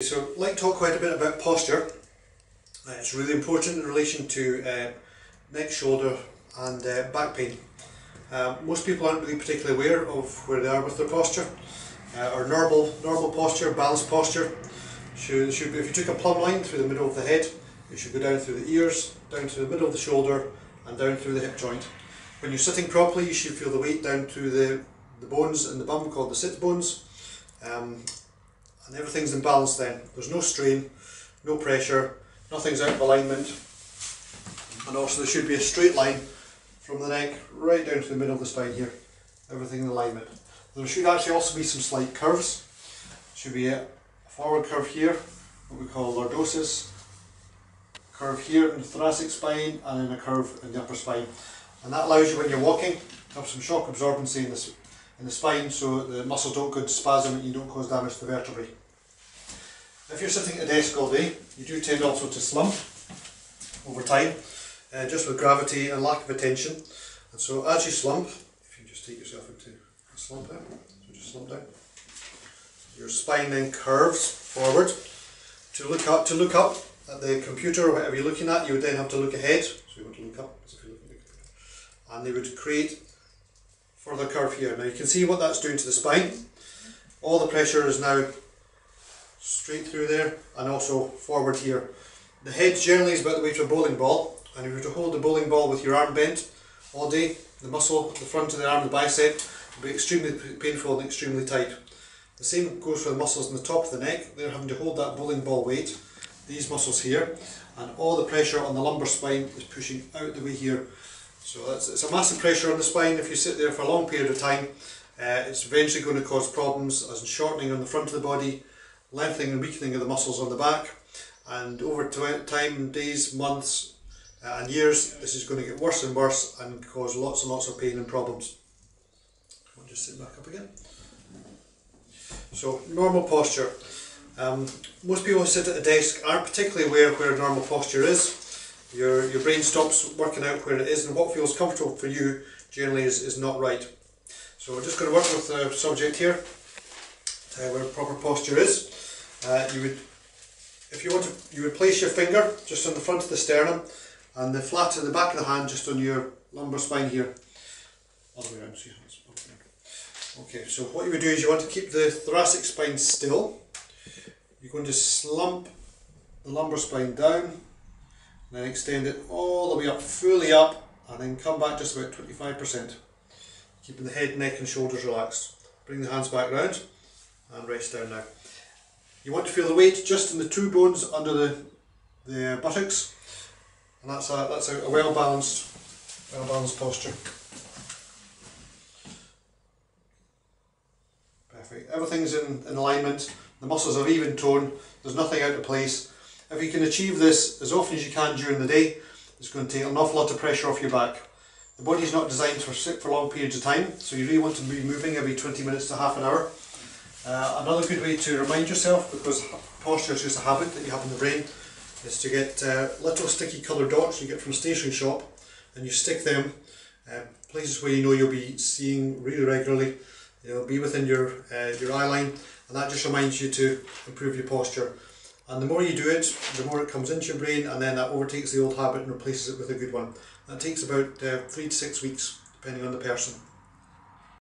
So I'd like to talk quite a bit about posture. It's really important in relation to neck, shoulder and back pain. Most people aren't really particularly aware of where they are with their posture. Our normal posture, balanced posture, should be, if you took a plumb line through the middle of the head, it should go down through the ears, down to the middle of the shoulder and down through the hip joint. When you're sitting properly, you should feel the weight down through the bones in the bum called the sit bones. And everything's in balance then. There's no strain, no pressure, nothing's out of alignment, and also there should be a straight line from the neck right down to the middle of the spine here. Everything in alignment. There should actually also be some slight curves. Should be a forward curve here, what we call lordosis, curve here in the thoracic spine, and then a curve in the upper spine. And that allows you, when you're walking, to have some shock absorbency in the spine, so the muscles don't go into spasm and you don't cause damage to the vertebrae. If you're sitting at a desk all day, you do tend also to slump over time, just with gravity and lack of attention. And so as you slump, if you just take yourself into a slump down, so just slump down, your spine then curves forward. To look up at the computer or whatever you're looking at, you would then have to look ahead. So you want to look up as if you're looking at the computer, and they would create further curve here. Now you can see what that's doing to the spine. All the pressure is now straight through there and also forward here. The head generally is about the weight of a bowling ball, and if you were to hold the bowling ball with your arm bent all day, the muscle at the front of the arm, the bicep, will be extremely painful and extremely tight. The same goes for the muscles in the top of the neck. They're having to hold that bowling ball weight, these muscles here, and all the pressure on the lumbar spine is pushing out the way here. So it's a massive pressure on the spine. If you sit there for a long period of time, it's eventually going to cause problems as in shortening on the front of the body, lengthening and weakening of the muscles on the back, and over time, days, months and years, this is going to get worse and worse and cause lots and lots of pain and problems. I'll just sit back up again. So normal posture. Most people who sit at a desk aren't particularly aware where normal posture is. Your brain stops working out where it is, and what feels comfortable for you generally is not right. So we're just going to work with the subject here, where proper posture is. You would place your finger just on the front of the sternum and the flat of the back of the hand just on your lumbar spine here. All the way around. Okay, so what you would do is you want to keep the thoracic spine still. You're going to slump the lumbar spine down, and then extend it all the way up, fully up, and then come back just about 25%. Keeping the head, neck and shoulders relaxed. Bring the hands back round and rest down now. You want to feel the weight just in the two bones under the buttocks, and that's a well-balanced posture. Perfect. Everything's in alignment. The muscles are even tone. There's nothing out of place. If you can achieve this as often as you can during the day, it's going to take an awful lot of pressure off your back. The body's not designed to sit for long periods of time, so you really want to be moving every 20 minutes to half an hour. Another good way to remind yourself, because posture is just a habit that you have in the brain, is to get little sticky coloured dots you get from a stationery shop, and you stick them places where you know you'll be seeing really regularly. It'll be within your eye line, and that just reminds you to improve your posture. And the more you do it, the more it comes into your brain, and then that overtakes the old habit and replaces it with a good one. That takes about 3 to 6 weeks, depending on the person.